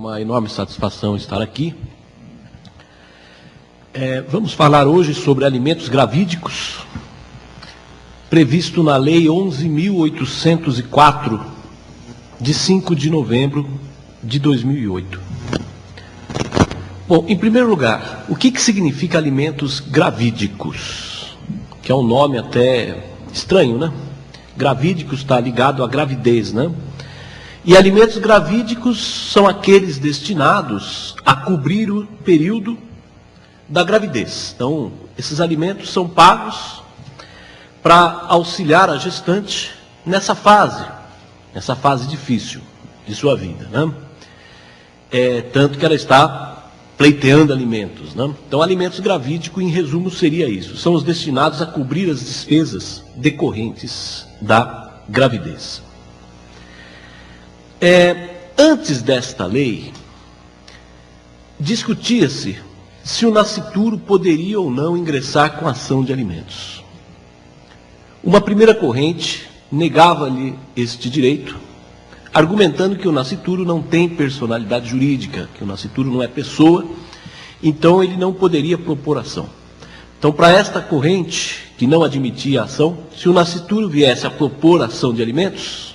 Uma enorme satisfação estar aqui. Vamos falar hoje sobre alimentos gravídicos, previsto na Lei 11.804, de 5 de novembro de 2008. Bom, em primeiro lugar, o que significa alimentos gravídicos? Que é um nome até estranho, né? Gravídicos está ligado à gravidez, né? E alimentos gravídicos são aqueles destinados a cobrir o período da gravidez. Então, esses alimentos são pagos para auxiliar a gestante nessa fase difícil de sua vida, né? Tanto que ela está pleiteando alimentos, né? Então, alimentos gravídicos, em resumo, seria isso. São os destinados a cobrir as despesas decorrentes da gravidez. Antes desta lei, discutia-se se o nascituro poderia ou não ingressar com ação de alimentos. Uma primeira corrente negava-lhe este direito, argumentando que o nascituro não tem personalidade jurídica, que o nascituro não é pessoa, então ele não poderia propor ação. Então, para esta corrente, que não admitia a ação, se o nascituro viesse a propor ação de alimentos,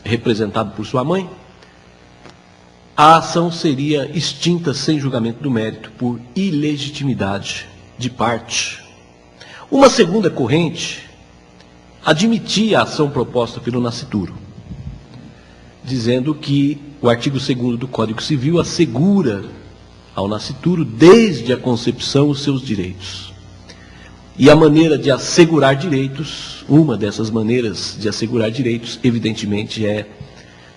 representado por sua mãe, a ação seria extinta sem julgamento do mérito, por ilegitimidade de parte. Uma segunda corrente admitia a ação proposta pelo nascituro, dizendo que o artigo 2º do Código Civil assegura ao nascituro, desde a concepção, os seus direitos. E a maneira de assegurar direitos, uma dessas maneiras de assegurar direitos, evidentemente, é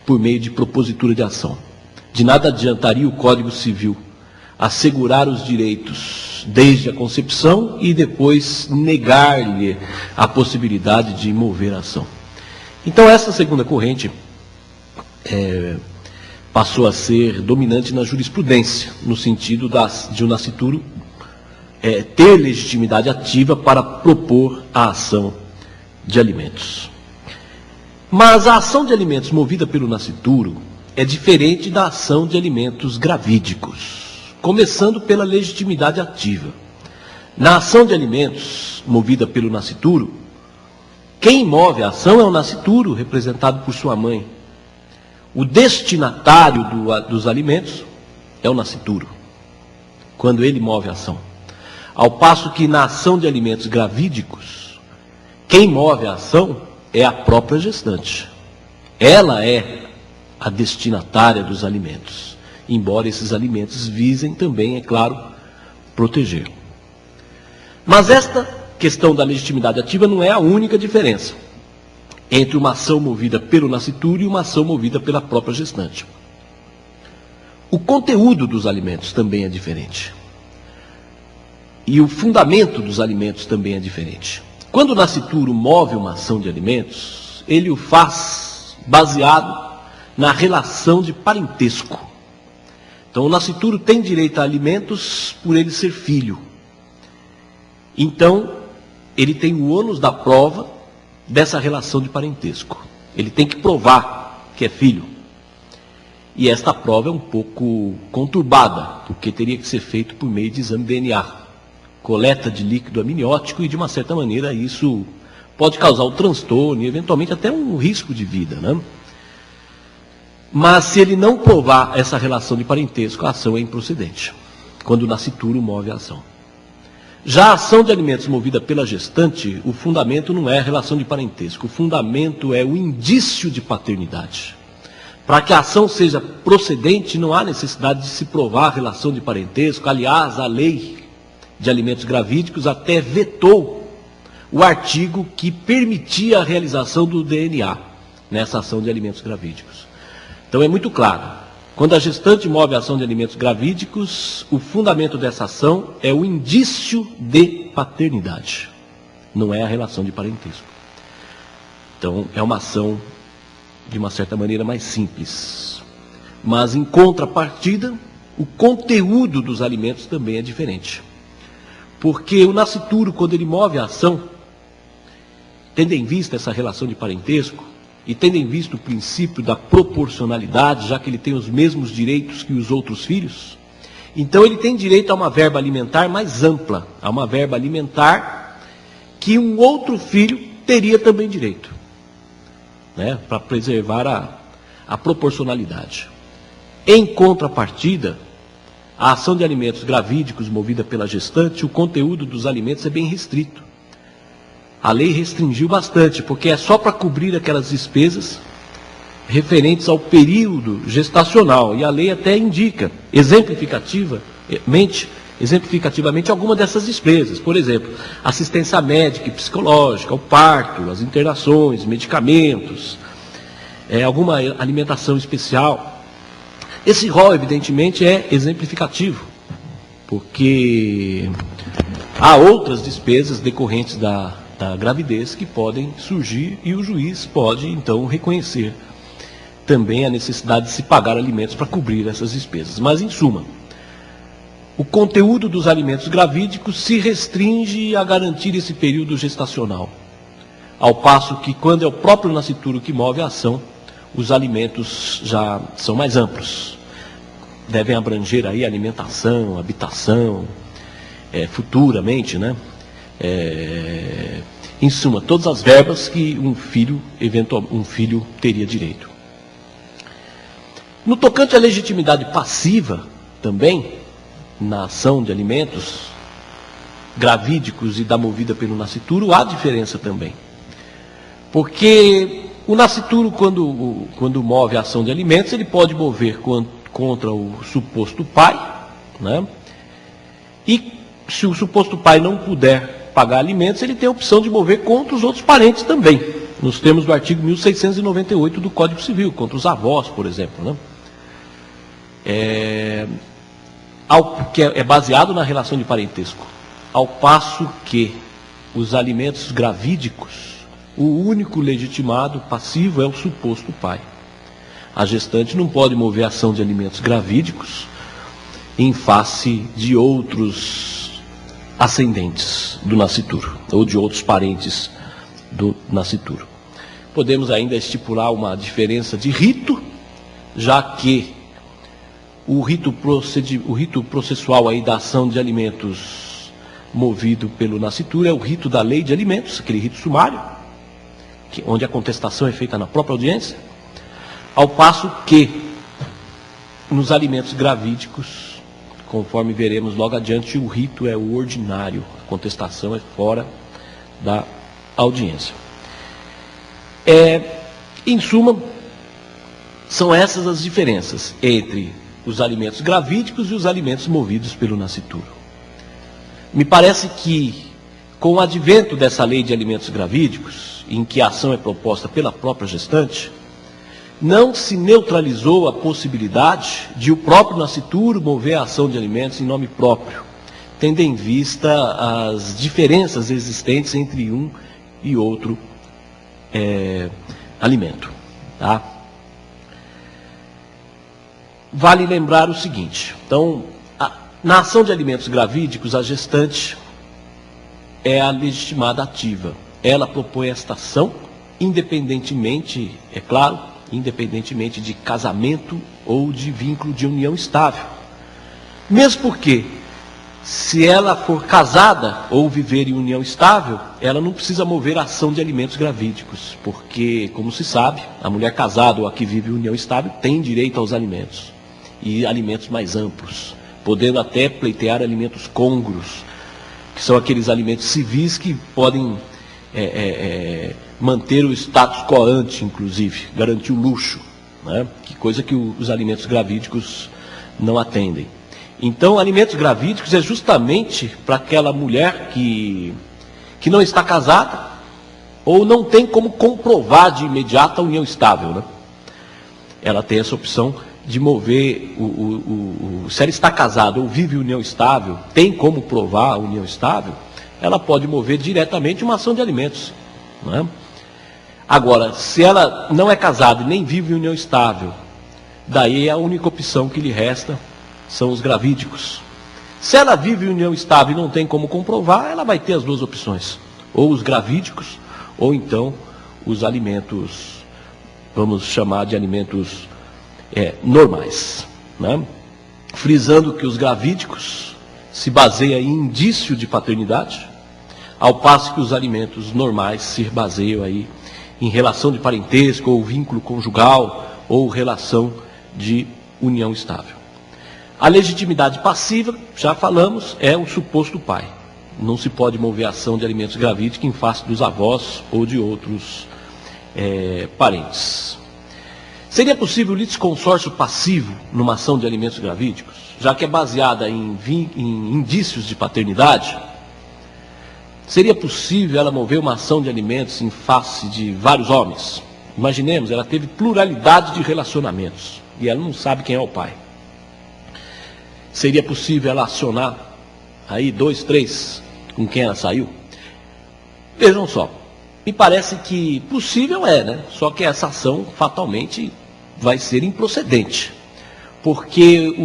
por meio de propositura de ação. De nada adiantaria o Código Civil assegurar os direitos desde a concepção e depois negar-lhe a possibilidade de mover a ação. Então, essa segunda corrente passou a ser dominante na jurisprudência, no sentido de o nascituro ter legitimidade ativa para propor a ação de alimentos. Mas a ação de alimentos movida pelo nascituro é diferente da ação de alimentos gravídicos, começando pela legitimidade ativa. Na ação de alimentos movida pelo nascituro, quem move a ação é o nascituro, representado por sua mãe. O destinatário dos alimentos é o nascituro, quando ele move a ação. Ao passo que na ação de alimentos gravídicos, quem move a ação é a própria gestante. Ela é a destinatária dos alimentos, embora esses alimentos visem também, é claro, protegê-lo. Mas esta questão da legitimidade ativa não é a única diferença entre uma ação movida pelo nascituro e uma ação movida pela própria gestante. O conteúdo dos alimentos também é diferente. E o fundamento dos alimentos também é diferente. Quando o nascituro move uma ação de alimentos, ele o faz baseado na relação de parentesco. Então, o nascituro tem direito a alimentos por ele ser filho. Então, ele tem o ônus da prova dessa relação de parentesco. Ele tem que provar que é filho. E esta prova é um pouco conturbada, porque teria que ser feito por meio de exame de DNA. Coleta de líquido amniótico, e de uma certa maneira isso pode causar um transtorno e eventualmente até um risco de vida, né? Mas se ele não provar essa relação de parentesco, a ação é improcedente, quando o nascituro move a ação. Já a ação de alimentos movida pela gestante, o fundamento não é a relação de parentesco, o fundamento é o indício de paternidade. Para que a ação seja procedente, não há necessidade de se provar a relação de parentesco. Aliás, a lei de alimentos gravídicos até vetou o artigo que permitia a realização do DNA nessa ação de alimentos gravídicos. Então é muito claro, quando a gestante move a ação de alimentos gravídicos, o fundamento dessa ação é o indício de paternidade, não é a relação de parentesco. Então é uma ação de uma certa maneira mais simples. Mas em contrapartida, o conteúdo dos alimentos também é diferente. Porque o nascituro, quando ele move a ação, tendo em vista essa relação de parentesco, e tendo em vista o princípio da proporcionalidade, já que ele tem os mesmos direitos que os outros filhos, então ele tem direito a uma verba alimentar mais ampla, a uma verba alimentar que um outro filho teria também direito, né, para preservar a proporcionalidade. Em contrapartida, a ação de alimentos gravídicos movida pela gestante, o conteúdo dos alimentos é bem restrito. A lei restringiu bastante, porque é só para cobrir aquelas despesas referentes ao período gestacional. E a lei até indica, exemplificativamente, alguma dessas despesas. Por exemplo, assistência médica e psicológica, o parto, as internações, medicamentos, alguma alimentação especial. Esse rol, evidentemente, é exemplificativo, porque há outras despesas decorrentes da gravidez que podem surgir e o juiz pode, então, reconhecer também a necessidade de se pagar alimentos para cobrir essas despesas. Mas, em suma, o conteúdo dos alimentos gravídicos se restringe a garantir esse período gestacional, ao passo que, quando é o próprio nascituro que move a ação, os alimentos já são mais amplos. Devem abranger aí alimentação, habitação, futuramente, né? Em suma, todas as verbas que um filho teria direito. No tocante à legitimidade passiva, também, na ação de alimentos gravídicos e da movida pelo nascituro, há diferença também. Porque o nascituro, quando move a ação de alimentos, ele pode mover contra o suposto pai, né? E se o suposto pai não puder pagar alimentos, ele tem a opção de mover contra os outros parentes também, nos termos do artigo 1698 do Código Civil, contra os avós, por exemplo, né? Que é baseado na relação de parentesco. Ao passo que os alimentos gravídicos, o único legitimado passivo é o suposto pai. A gestante não pode mover ação de alimentos gravídicos em face de outros ascendentes do nascituro, ou de outros parentes do nascituro. Podemos ainda estipular uma diferença de rito, já que o rito processual aí da ação de alimentos movido pelo nascituro é o rito da lei de alimentos, aquele rito sumário, onde a contestação é feita na própria audiência, ao passo que nos alimentos gravídicos, conforme veremos logo adiante, o rito é o ordinário, a contestação é fora da audiência. Em suma, são essas as diferenças entre os alimentos gravídicos e os alimentos movidos pelo nascituro. Me parece que, com o advento dessa lei de alimentos gravídicos, em que a ação é proposta pela própria gestante, não se neutralizou a possibilidade de o próprio nascituro mover a ação de alimentos em nome próprio, tendo em vista as diferenças existentes entre um e outro alimento. Tá? Vale lembrar o seguinte, então, na ação de alimentos gravídicos, a gestante é a legitimada ativa. Ela propõe esta ação, independentemente, é claro, independentemente de casamento ou de vínculo de união estável. Mesmo porque, se ela for casada ou viver em união estável, ela não precisa mover a ação de alimentos gravídicos, porque, como se sabe, a mulher casada ou a que vive em união estável tem direito aos alimentos, e alimentos mais amplos, podendo até pleitear alimentos côngruos, que são aqueles alimentos civis que podem manter o status quo ante, inclusive, garantir o luxo, né? Que coisa que os alimentos gravídicos não atendem. Então, alimentos gravídicos é justamente para aquela mulher que não está casada ou não tem como comprovar de imediato a união estável, né? Ela tem essa opção de mover, se ela está casada ou vive união estável, tem como provar a união estável, ela pode mover diretamente uma ação de alimentos, não é? Agora, se ela não é casada e nem vive em união estável, daí a única opção que lhe resta são os gravídicos. Se ela vive em união estável e não tem como comprovar, ela vai ter as duas opções, ou os gravídicos, ou então os alimentos vamos chamar de alimentos normais, né? Frisando que os gravídicos se baseiam em indício de paternidade, ao passo que os alimentos normais se baseiam aí em relação de parentesco, ou vínculo conjugal, ou relação de união estável. A legitimidade passiva, já falamos, é o suposto pai. Não se pode mover a ação de alimentos gravídicos em face dos avós ou de outros parentes. Seria possível o litisconsórcio passivo numa ação de alimentos gravídicos, já que é baseada em indícios de paternidade? Seria possível ela mover uma ação de alimentos em face de vários homens? Imaginemos, ela teve pluralidade de relacionamentos e ela não sabe quem é o pai. Seria possível ela acionar aí 2, 3 com quem ela saiu? Vejam só, me parece que possível né? Só que essa ação fatalmente vai ser improcedente, porque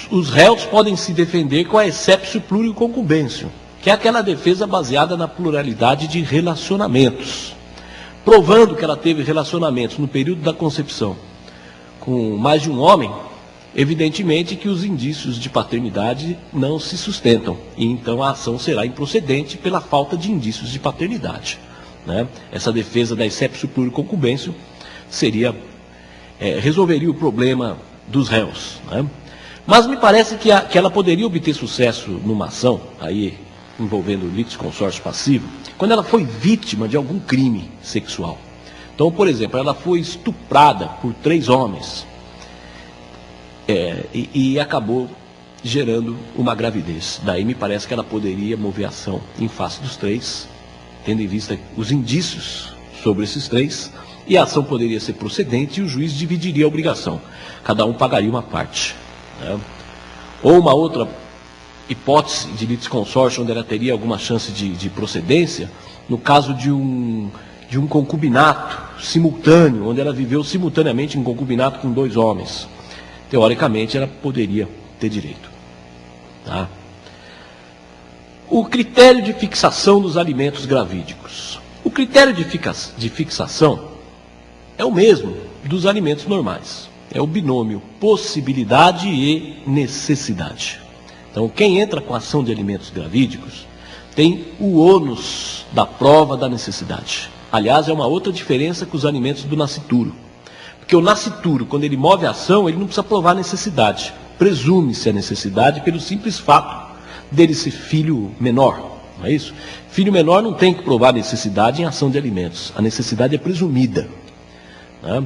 os réus podem se defender com a exceptio plurium concumbêncio, que é aquela defesa baseada na pluralidade de relacionamentos, provando que ela teve relacionamentos no período da concepção com mais de um homem. Evidentemente que os indícios de paternidade não se sustentam, e então a ação será improcedente pela falta de indícios de paternidade, né? Essa defesa da exceptio plurium concumbêncio resolveria o problema dos réus, né? Mas me parece que ela poderia obter sucesso numa ação aí envolvendo litisconsórcio passivo, quando ela foi vítima de algum crime sexual. Então, por exemplo, ela foi estuprada por 3 homens, e acabou gerando uma gravidez. Daí me parece que ela poderia mover ação em face dos 3, tendo em vista os indícios sobre esses 3, e a ação poderia ser procedente e o juiz dividiria a obrigação. Cada um pagaria uma parte, né? Ou uma outra hipótese de litisconsórcio, onde ela teria alguma chance de procedência, no caso de um concubinato simultâneo, onde ela viveu simultaneamente em concubinato com 2 homens. Teoricamente, ela poderia ter direito. Tá? O critério de fixação dos alimentos gravídicos. O critério de fixação é o mesmo dos alimentos normais. É o binômio possibilidade e necessidade. Então, quem entra com ação de alimentos gravídicos tem o ônus da prova da necessidade. Aliás, é uma outra diferença com os alimentos do nascituro. Porque o nascituro, quando ele move a ação, ele não precisa provar a necessidade. Presume-se a necessidade pelo simples fato dele ser filho menor, não é isso? Filho menor não tem que provar a necessidade em ação de alimentos. A necessidade é presumida, né?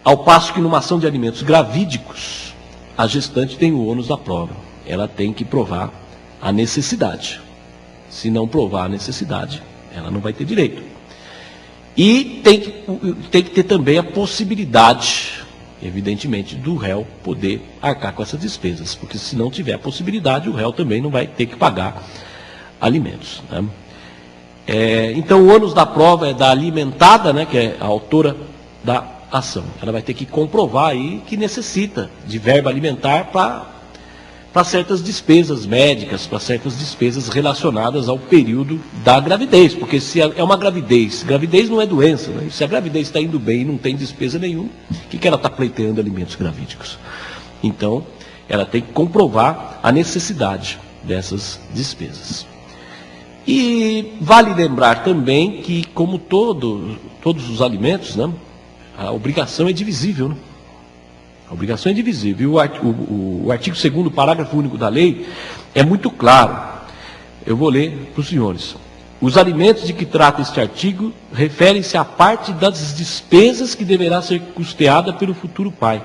Ao passo que numa ação de alimentos gravídicos, a gestante tem o ônus da prova. Ela tem que provar a necessidade. Se não provar a necessidade, ela não vai ter direito. E tem que ter também a possibilidade, evidentemente, do réu poder arcar com essas despesas, porque se não tiver a possibilidade, o réu também não vai ter que pagar alimentos, né? Então, o ônus da prova é da alimentada, né, que é a autora da ação. Ela vai ter que comprovar aí que necessita de verba alimentar para certas despesas médicas, para certas despesas relacionadas ao período da gravidez, porque se é uma gravidez não é doença, né? Se a gravidez está indo bem e não tem despesa nenhuma, o que ela está pleiteando alimentos gravídicos? Então, ela tem que comprovar a necessidade dessas despesas. E vale lembrar também que, como todos os alimentos, né, a obrigação é divisível, né? A obrigação é divisível. O artigo 2º, parágrafo único da lei, é muito claro. Eu vou ler para os senhores. Os alimentos de que trata este artigo referem-se à parte das despesas que deverá ser custeada pelo futuro pai,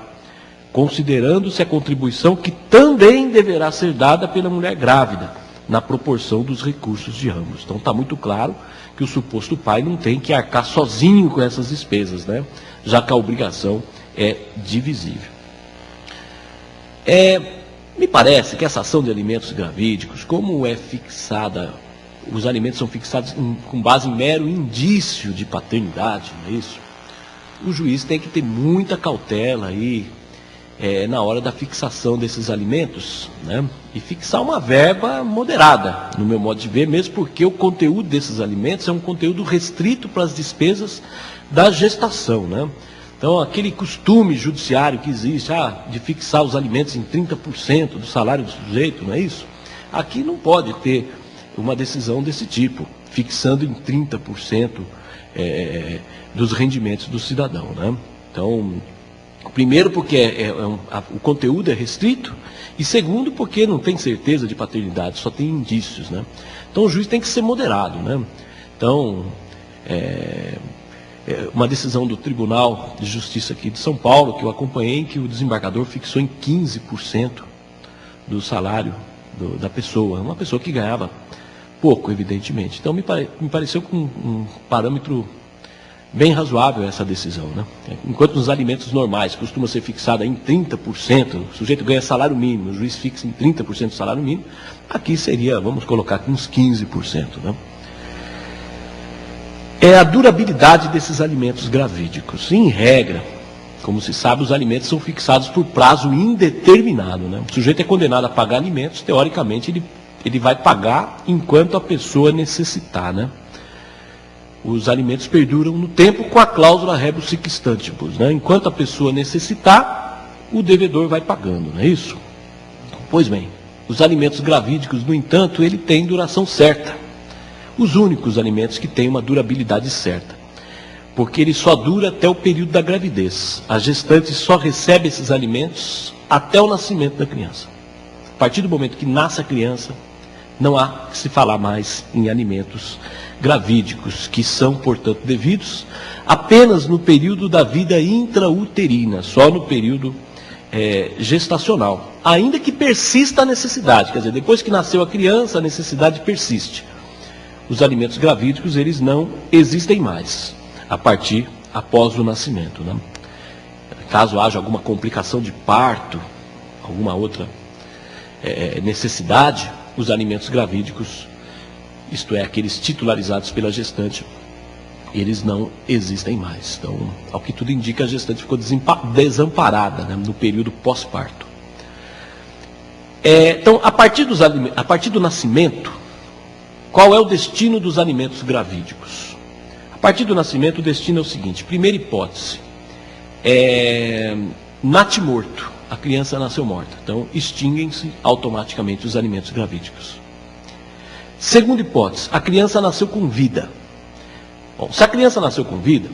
considerando-se a contribuição que também deverá ser dada pela mulher grávida, na proporção dos recursos de ambos. Então está muito claro que o suposto pai não tem que arcar sozinho com essas despesas, né? Já que a obrigação é divisível. Me parece que essa ação de alimentos gravídicos, como é fixada, os alimentos são fixados com base em mero indício de paternidade, não é isso? O juiz tem que ter muita cautela aí na hora da fixação desses alimentos, né? E fixar uma verba moderada, no meu modo de ver, mesmo porque o conteúdo desses alimentos é um conteúdo restrito para as despesas da gestação, né? Então, aquele costume judiciário que existe, de fixar os alimentos em 30% do salário do sujeito, não é isso? Aqui não pode ter uma decisão desse tipo, fixando em 30% dos rendimentos do cidadão, né? Então, primeiro porque o conteúdo é restrito, e segundo porque não tem certeza de paternidade, só tem indícios, né? Então o juiz tem que ser moderado, né? Então, uma decisão do Tribunal de Justiça aqui de São Paulo, que eu acompanhei, que o desembargador fixou em 15% do salário da pessoa, uma pessoa que ganhava pouco, evidentemente. Então me pareceu com um parâmetro bem razoável essa decisão, né? Enquanto nos alimentos normais costuma ser fixada em 30%, o sujeito ganha salário mínimo, o juiz fixa em 30% do salário mínimo, aqui seria, vamos colocar aqui uns 15%, né? É a durabilidade desses alimentos gravídicos. Em regra, como se sabe, os alimentos são fixados por prazo indeterminado, né? O sujeito é condenado a pagar alimentos, teoricamente ele vai pagar enquanto a pessoa necessitar, né? Os alimentos perduram no tempo com a cláusula rebus sic stantibus, né? Enquanto a pessoa necessitar, o devedor vai pagando, não é isso? Pois bem, os alimentos gravídicos, no entanto, ele tem duração certa. Os únicos alimentos que têm uma durabilidade certa. Porque ele só dura até o período da gravidez. A gestante só recebe esses alimentos até o nascimento da criança. A partir do momento que nasce a criança, não há que se falar mais em alimentos gravídicos, que são, portanto, devidos apenas no período da vida intrauterina, só no período gestacional, ainda que persista a necessidade, quer dizer, depois que nasceu a criança, a necessidade persiste. Os alimentos gravídicos, eles não existem mais, após o nascimento, né? Caso haja alguma complicação de parto, alguma outra necessidade, os alimentos gravídicos, isto é, aqueles titularizados pela gestante, eles não existem mais. Então, ao que tudo indica, a gestante ficou desamparada, né, no período pós-parto. Então, a partir do nascimento, qual é o destino dos alimentos gravídicos? A partir do nascimento, o destino é o seguinte: primeira hipótese, natimorto, a criança nasceu morta, então extinguem-se automaticamente os alimentos gravídicos. Segunda hipótese, a criança nasceu com vida. Bom, se a criança nasceu com vida,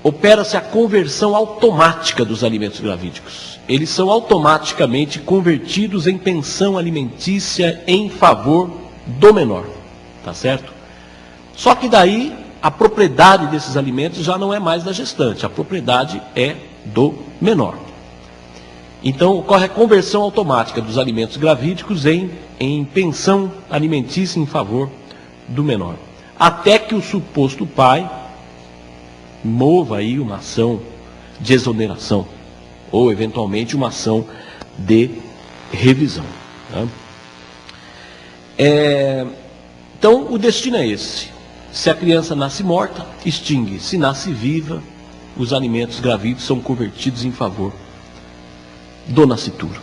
opera-se a conversão automática dos alimentos gravídicos. Eles são automaticamente convertidos em pensão alimentícia em favor do menor, tá certo? Só que daí a propriedade desses alimentos já não é mais da gestante, a propriedade é do menor. Então ocorre a conversão automática dos alimentos gravídicos em pensão alimentícia em favor do menor, até que o suposto pai mova aí uma ação de exoneração, ou eventualmente uma ação de revisão, né? Então o destino é esse: se a criança nasce morta, extingue; se nasce viva, os alimentos gravídicos são convertidos em favor do nascituro.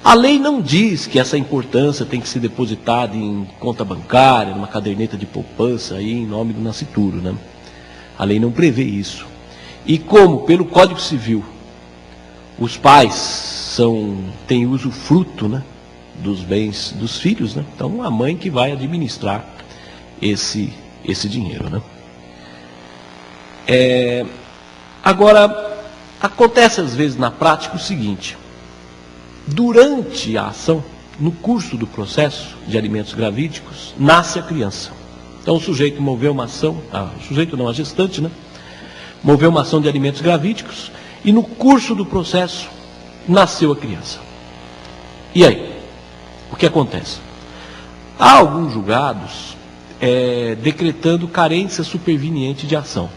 A lei não diz que essa importância tem que ser depositada em conta bancária, numa caderneta de poupança aí em nome do nascituro, né? A lei não prevê isso. E como pelo Código Civil os pais têm usufruto, né, dos bens dos filhos, né? Então a mãe que vai administrar esse dinheiro, né? Agora, acontece às vezes na prática o seguinte: durante a ação, no curso do processo de alimentos gravídicos, nasce a criança. Então o sujeito moveu uma ação, a gestante, né, moveu uma ação de alimentos gravídicos, e no curso do processo nasceu a criança. E aí? O que acontece? Há alguns julgados decretando carência superveniente de ação,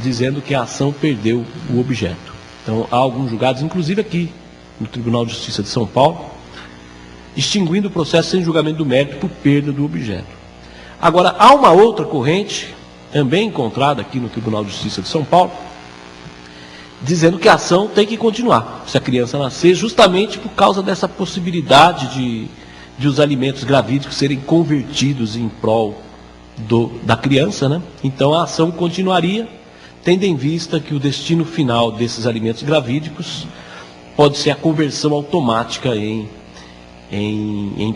dizendo que a ação perdeu o objeto. Então há alguns julgados, inclusive aqui no Tribunal de Justiça de São Paulo, extinguindo o processo sem julgamento do mérito por perda do objeto. Agora, há uma outra corrente, também encontrada aqui no Tribunal de Justiça de São Paulo, dizendo que a ação tem que continuar, se a criança nascer, justamente por causa dessa possibilidade de os alimentos gravídicos serem convertidos em prol da criança, né? Então a ação continuaria, tendo em vista que o destino final desses alimentos gravídicos pode ser a conversão automática em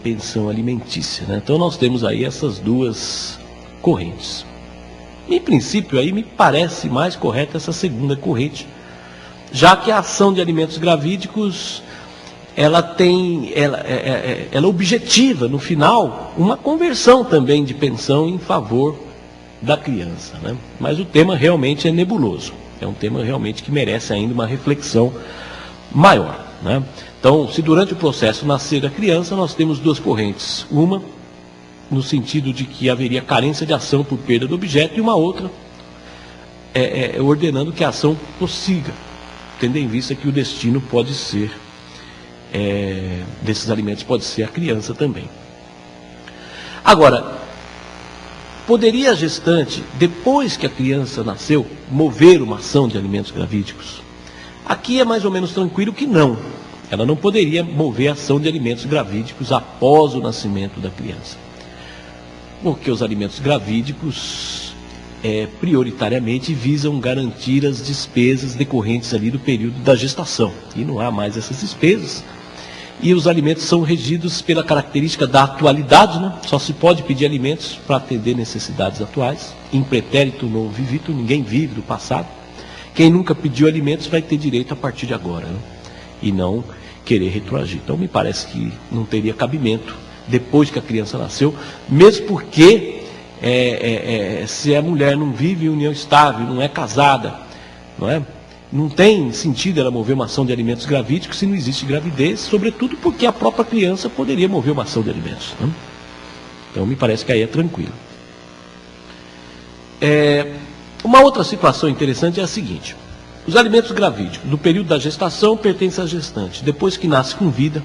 pensão alimentícia, né? Então nós temos aí essas duas correntes. Em princípio, aí me parece mais correta essa segunda corrente, já que a ação de alimentos gravídicos ela objetiva, no final, uma conversão também de pensão em favor da criança, né? Mas o tema realmente é nebuloso, é um tema realmente que merece ainda uma reflexão maior, né? Então, se durante o processo nascer a criança, nós temos duas correntes, uma no sentido de que haveria carência de ação por perda do objeto, e uma outra ordenando que a ação prossiga, tendo em vista que o destino pode ser, desses alimentos pode ser a criança também. Agora, poderia a gestante, depois que a criança nasceu, mover uma ação de alimentos gravídicos? Aqui é mais ou menos tranquilo que não. Ela não poderia mover a ação de alimentos gravídicos após o nascimento da criança. Porque os alimentos gravídicos, prioritariamente, visam garantir as despesas decorrentes ali do período da gestação. E não há mais essas despesas. E os alimentos são regidos pela característica da atualidade, né? Só se pode pedir alimentos para atender necessidades atuais. Em pretérito non vivitur, ninguém vive do passado. Quem nunca pediu alimentos vai ter direito a partir de agora, né? E não querer retroagir. Então me parece que não teria cabimento depois que a criança nasceu, mesmo porque se a mulher não vive em união estável, não é casada, não tem sentido ela mover uma ação de alimentos gravídicos se não existe gravidez, sobretudo porque a própria criança poderia mover uma ação de alimentos, né? Então me parece que aí é tranquilo. Uma outra situação interessante é a seguinte: os alimentos gravídicos do período da gestação pertencem à gestante, depois que nasce com vida,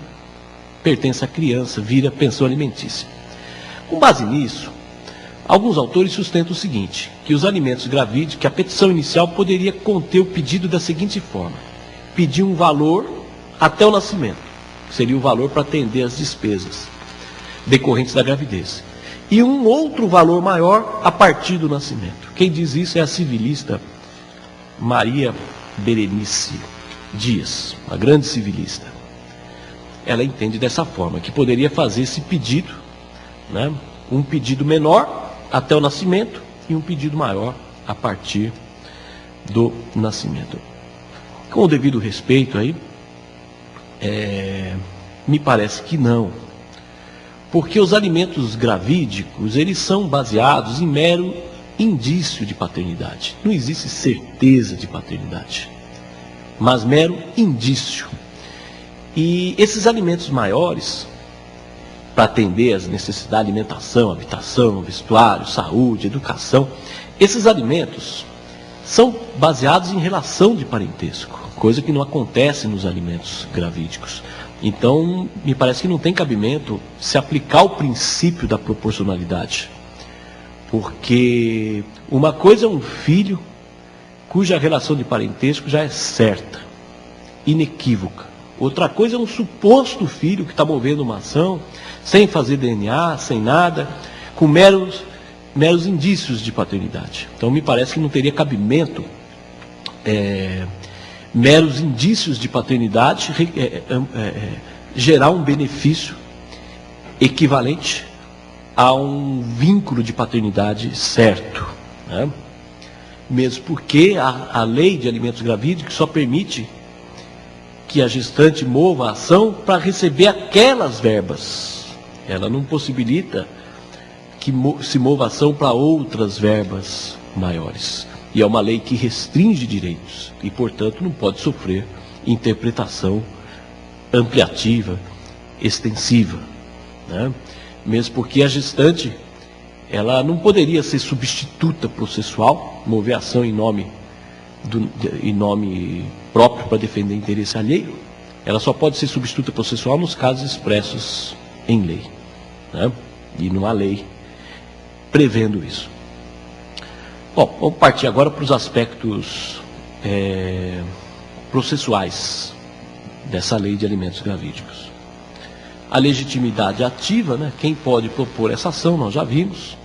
pertence à criança, vira pensão alimentícia. Com base nisso, alguns autores sustentam o seguinte, que os alimentos gravídicos, que a petição inicial poderia conter o pedido da seguinte forma: pedir um valor até o nascimento, que seria o valor para atender as despesas decorrentes da gravidez, e um outro valor maior a partir do nascimento. Quem diz isso é a civilista Maria Berenice Dias, uma grande civilista. Ela entende dessa forma, que poderia fazer esse pedido, né? Um pedido menor até o nascimento e um pedido maior a partir do nascimento. Com o devido respeito aí, me parece que não, porque os alimentos gravídicos, eles são baseados em mero indício de paternidade. Não existe certeza de paternidade, mas mero indício. E esses alimentos maiores, para atender as necessidades de alimentação, habitação, vestuário, saúde, educação, esses alimentos são baseados em relação de parentesco, coisa que não acontece nos alimentos gravídicos. Então, me parece que não tem cabimento se aplicar o princípio da proporcionalidade, porque uma coisa é um filho cuja relação de parentesco já é certa, inequívoca. Outra coisa é um suposto filho que está movendo uma ação, sem fazer DNA, sem nada, com meros indícios de paternidade. Então me parece que não teria cabimento meros indícios de paternidade gerar um benefício equivalente a um vínculo de paternidade certo, né? Mesmo porque a lei de alimentos gravídicos só permite que a gestante mova a ação para receber aquelas verbas. Ela não possibilita que se mova a ação para outras verbas maiores. E é uma lei que restringe direitos e, portanto, não pode sofrer interpretação ampliativa, extensiva, né? Mesmo porque a gestante, ela não poderia ser substituta processual, mover ação em nome próprio para defender interesse alheio. Ela só pode ser substituta processual nos casos expressos em lei, né? E não há lei prevendo isso. Bom, vamos partir agora para os aspectos processuais dessa lei de alimentos gravídicos. A legitimidade ativa, né? Quem pode propor essa ação, nós já vimos,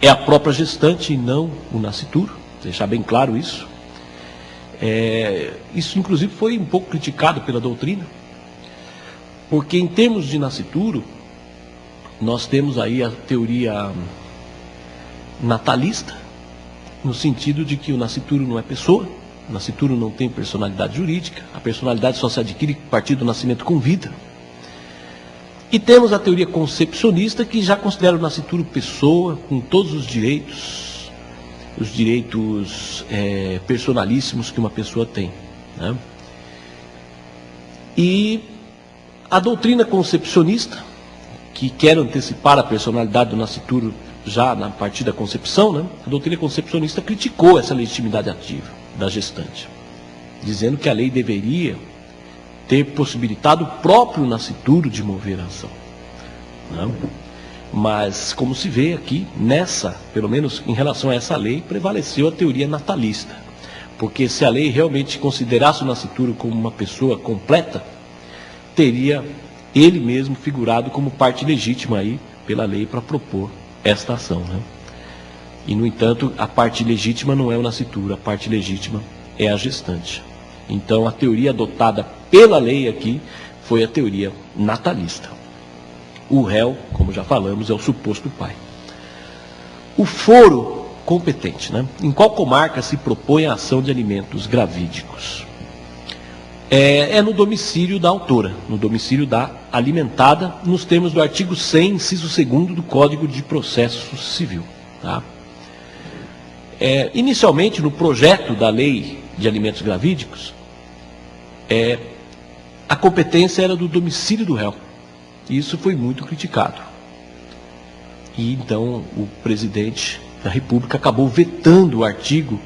é a própria gestante e não o nascituro. deixar bem claro isso. Isso, inclusive, foi um pouco criticado pela doutrina, porque, em termos de nascituro, nós temos aí a teoria natalista, no sentido de que o nascituro não é pessoa, o nascituro não tem personalidade jurídica, a personalidade só se adquire a partir do nascimento com vida. E temos a teoria concepcionista, que já considera o nascituro pessoa, com todos os direitos personalíssimos que uma pessoa tem, né? E a doutrina concepcionista, que quer antecipar a personalidade do nascituro já na partir da concepção, né? A doutrina concepcionista criticou essa legitimidade ativa da gestante, dizendo que a lei deveria ter possibilitado o próprio nascituro de mover a ação, né? Mas, como se vê aqui, pelo menos em relação a essa lei, prevaleceu a teoria natalista. Porque se a lei realmente considerasse o nascituro como uma pessoa completa, teria ele mesmo figurado como parte legítima aí pela lei para propor esta ação, né? E, no entanto, a parte legítima não é o nascituro, a parte legítima é a gestante. Então, a teoria adotada pela lei aqui foi a teoria natalista. O réu, como já falamos, é o suposto pai. O foro competente, né? Em qual comarca se propõe a ação de alimentos gravídicos? É no domicílio da autora, no domicílio da alimentada, nos termos do artigo 100, inciso 2º do Código de Processo Civil, tá? Inicialmente, no projeto da lei de alimentos gravídicos, a competência era do domicílio do réu. Isso foi muito criticado. E então o presidente da República acabou vetando o artigo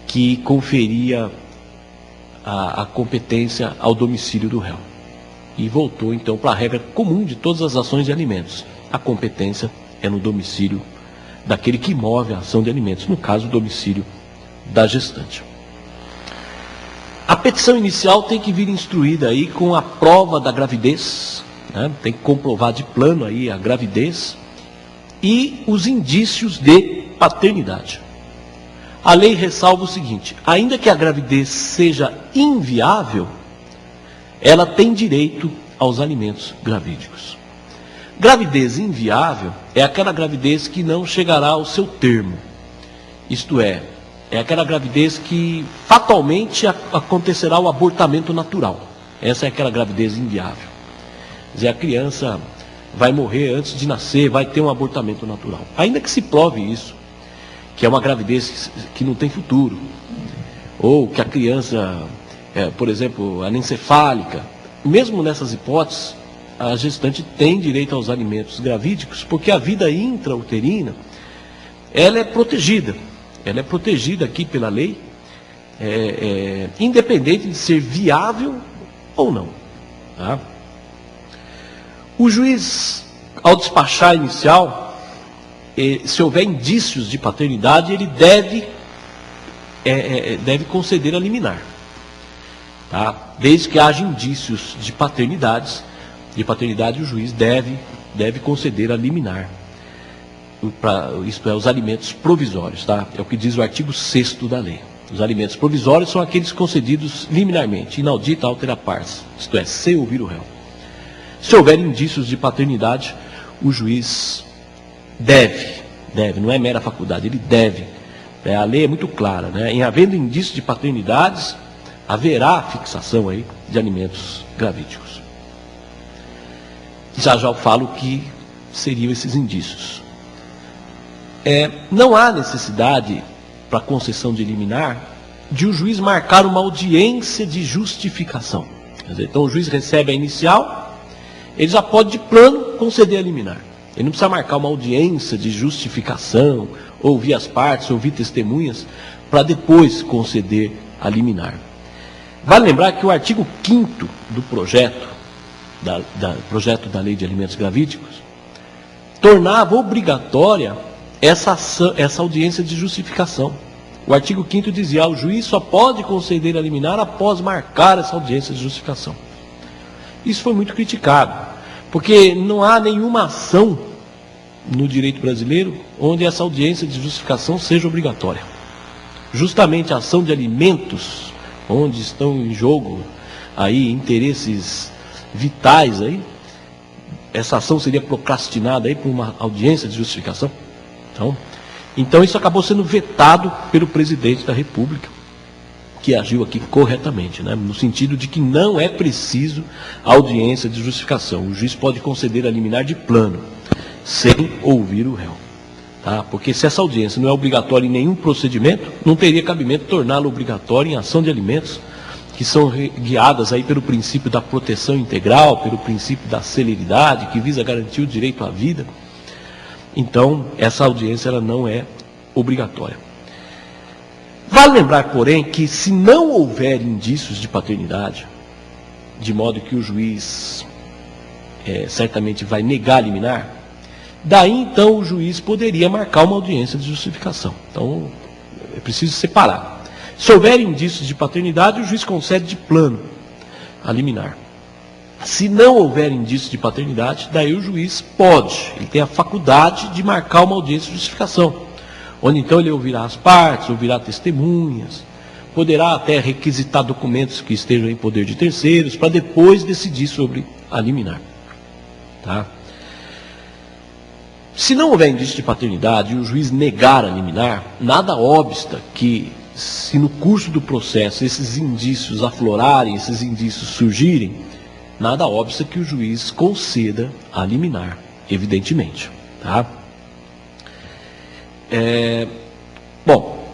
que conferia a competência ao domicílio do réu. E voltou então para a regra comum de todas as ações de alimentos. A competência é no domicílio daquele que move a ação de alimentos, no caso o domicílio da gestante. A petição inicial tem que vir instruída aí com a prova da gravidez, né? Tem que comprovar de plano aí a gravidez e os indícios de paternidade. A lei ressalva o seguinte: ainda que a gravidez seja inviável, ela tem direito aos alimentos gravídicos. Gravidez inviável é aquela gravidez que não chegará ao seu termo, isto é aquela gravidez que fatalmente acontecerá o abortamento natural. Essa é aquela gravidez inviável. Quer dizer, a criança vai morrer antes de nascer, vai ter um abortamento natural. Ainda que se prove isso, que é uma gravidez que não tem futuro, ou que a criança, por exemplo, anencefálica, mesmo nessas hipóteses, a gestante tem direito aos alimentos gravídicos, porque a vida intrauterina, ela é protegida. Ela é protegida aqui pela lei, independente de ser viável ou não, tá? O juiz, ao despachar inicial, se houver indícios de paternidade, ele deve conceder a liminar, tá? Desde que haja indícios de paternidade, o juiz deve conceder a liminar. Isto é, os alimentos provisórios, tá? É o que diz o artigo 6º da lei. Os alimentos provisórios são aqueles concedidos liminarmente, inaudita altera pars, isto é, sem ouvir o réu. Se houver indícios de paternidade, o juiz deve, não é mera faculdade, ele deve. A lei é muito clara, né? Em havendo indícios de paternidades, haverá fixação aí de alimentos gravídicos. Já eu falo que seriam esses indícios. Não há necessidade, para concessão de liminar, de o juiz marcar uma audiência de justificação. Quer dizer, então o juiz recebe a inicial, ele já pode de plano conceder a liminar. Ele não precisa marcar uma audiência de justificação, ouvir as partes, ouvir testemunhas, para depois conceder a liminar. Vale lembrar que o artigo 5º do projeto da Lei de Alimentos Gravídicos tornava obrigatória essa audiência de justificação. O artigo 5º dizia: o juiz só pode conceder a liminar após marcar essa audiência de justificação. Isso foi muito criticado, porque não há nenhuma ação no direito brasileiro onde essa audiência de justificação seja obrigatória. justamente a ação de alimentos, onde estão em jogo aí interesses vitais aí, essa ação seria procrastinada aí por uma audiência de justificação. Então isso acabou sendo vetado pelo presidente da República, que agiu aqui corretamente, né? No sentido de que não é preciso audiência de justificação. O juiz pode conceder a liminar de plano, sem ouvir o réu. Tá? Porque se essa audiência não é obrigatória em nenhum procedimento, não teria cabimento torná-la obrigatória em ação de alimentos, que são guiadas aí pelo princípio da proteção integral, pelo princípio da celeridade, que visa garantir o direito à vida. Então, essa audiência ela não é obrigatória. Vale lembrar, porém, que se não houver indícios de paternidade, de modo que o juiz certamente vai negar a liminar, daí então o juiz poderia marcar uma audiência de justificação. Então, é preciso separar. Se houver indícios de paternidade, o juiz concede de plano a liminar. Se não houver indícios de paternidade, daí o juiz pode, ele tem a faculdade de marcar uma audiência de justificação, onde então ele ouvirá as partes, ouvirá testemunhas, poderá até requisitar documentos que estejam em poder de terceiros, para depois decidir sobre a liminar. Tá? Se não houver indício de paternidade e o juiz negar a liminar, nada obsta que, se no curso do processo esses indícios aflorarem, esses indícios surgirem, nada obsta que o juiz conceda a liminar, evidentemente. Tá? Bom,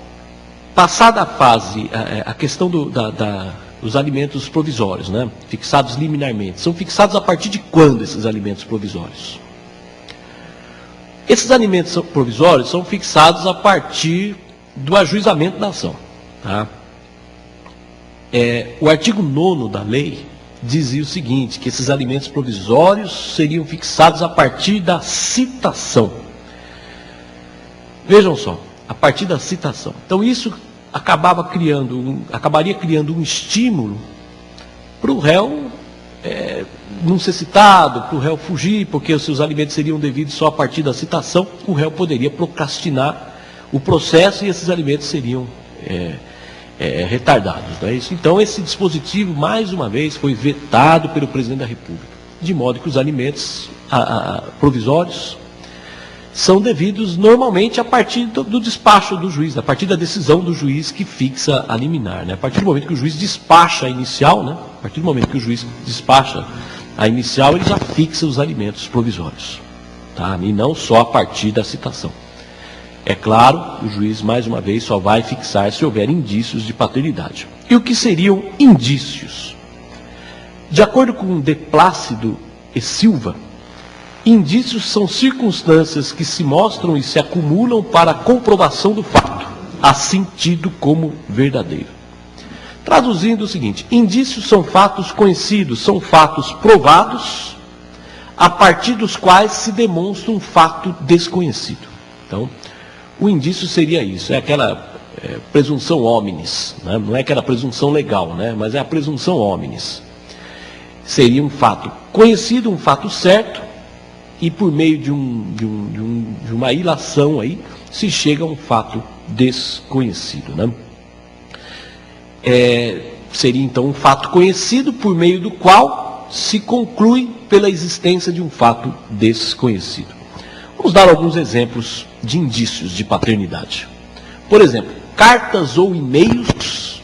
passada a fase, a questão dos alimentos provisórios, né, fixados liminarmente, são fixados a partir de quando esses alimentos provisórios? Esses alimentos provisórios são fixados a partir do ajuizamento da ação. Tá? O artigo 9º da lei dizia o seguinte, que esses alimentos provisórios seriam fixados a partir da citação. Vejam só, a partir da citação. Então isso acabaria criando um estímulo para o réu não ser citado, para o réu fugir, porque os seus alimentos seriam devidos só a partir da citação, o réu poderia procrastinar o processo e esses alimentos seriam retardados. Não é isso? Então, esse dispositivo, mais uma vez, foi vetado pelo presidente da República, de modo que os alimentos provisórios são devidos normalmente a partir do despacho do juiz, a partir da decisão do juiz que fixa a liminar. Né? A partir do momento que o juiz despacha a inicial, né? A partir do momento que o juiz despacha a inicial, ele já fixa os alimentos provisórios. Tá? E não só a partir da citação. É claro, o juiz, mais uma vez, só vai fixar se houver indícios de paternidade. E o que seriam indícios? De acordo com De Plácido e Silva, indícios são circunstâncias que se mostram e se acumulam para a comprovação do fato, assim tido como verdadeiro. Traduzindo o seguinte, indícios são fatos conhecidos, são fatos provados, a partir dos quais se demonstra um fato desconhecido. Então, o indício seria isso, é aquela presunção hominis, né? Não é aquela presunção legal, né? Mas é a presunção hominis. Seria um fato conhecido, um fato certo, e por meio de uma ilação aí, se chega a um fato desconhecido. Né? Seria então um fato conhecido, por meio do qual se conclui pela existência de um fato desconhecido. Vamos dar alguns exemplos de indícios de paternidade. Por exemplo, cartas ou e-mails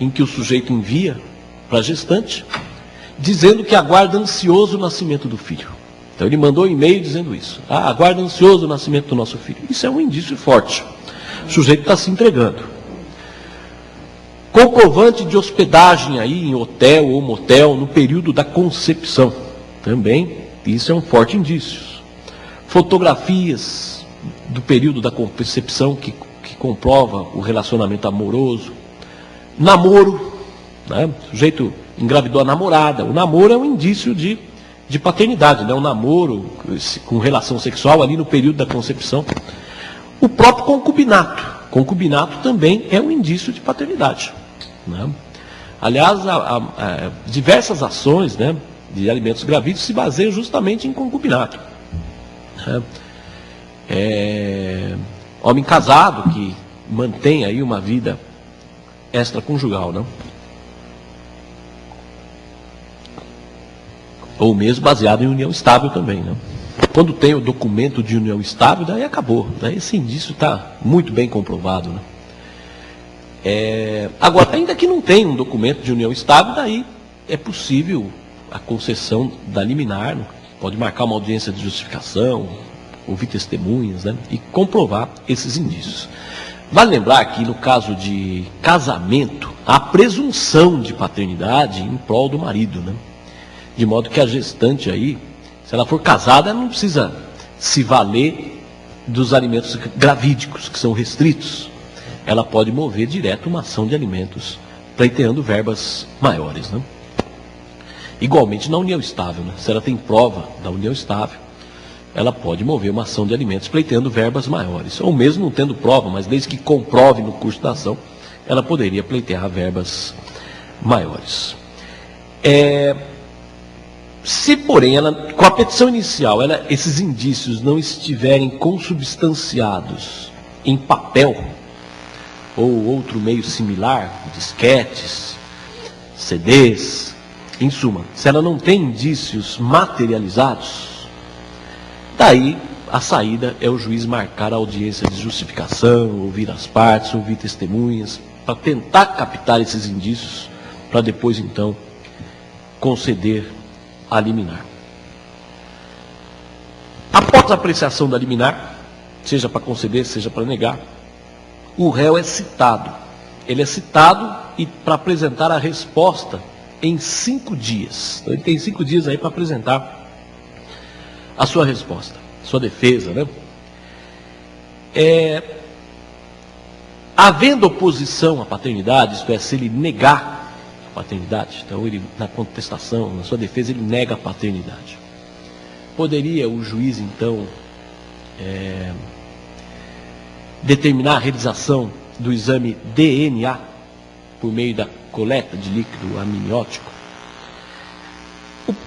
em que o sujeito envia para a gestante, dizendo que aguarda ansioso o nascimento do filho. Então ele mandou um e-mail dizendo isso. Aguarda ansioso o nascimento do nosso filho. Isso é um indício forte. O sujeito está se entregando. Comprovante de hospedagem aí em hotel ou motel no período da concepção. Também, isso é um forte indício. Fotografias do período da concepção que comprova o relacionamento amoroso. Namoro, né? O sujeito engravidou a namorada. O namoro é um indício de paternidade, né? Um namoro com relação sexual ali no período da concepção. O próprio concubinato. Concubinato também é um indício de paternidade. Né? Aliás, diversas ações, né, de alimentos gravídeos se baseiam justamente em concubinato. Homem casado que mantém aí uma vida extraconjugal, não? Ou mesmo baseado em união estável também, não? Quando tem o documento de união estável, daí acabou. Daí esse indício está muito bem comprovado, né? Agora, ainda que não tenha um documento de união estável, daí é possível a concessão da liminar, pode marcar uma audiência de justificação, ouvir testemunhas, né, e comprovar esses indícios. Vale lembrar que no caso de casamento, há presunção de paternidade em prol do marido, né? De modo que a gestante aí, se ela for casada, ela não precisa se valer dos alimentos gravídicos, que são restritos. Ela pode mover direto uma ação de alimentos, pleiteando verbas maiores, né? Igualmente na união estável, né? Se ela tem prova da união estável, ela pode mover uma ação de alimentos, pleiteando verbas maiores. Ou mesmo não tendo prova, mas desde que comprove no curso da ação, ela poderia pleitear verbas maiores. Se, porém, com a petição inicial, esses indícios não estiverem consubstanciados em papel, ou outro meio similar, disquetes, CDs, em suma, se ela não tem indícios materializados, daí a saída é o juiz marcar a audiência de justificação, ouvir as partes, ouvir testemunhas, para tentar captar esses indícios, para depois então conceder a liminar. Após a apreciação da liminar, seja para conceder, seja para negar, o réu é citado. Ele é citado e para apresentar a resposta em 5 dias. Então ele tem 5 dias aí para apresentar a sua resposta, sua defesa, né? Havendo oposição à paternidade, isto é, se ele negar a paternidade, então ele, na contestação, na sua defesa, ele nega a paternidade. Poderia o juiz, então, determinar a realização do exame DNA por meio da coleta de líquido amniótico?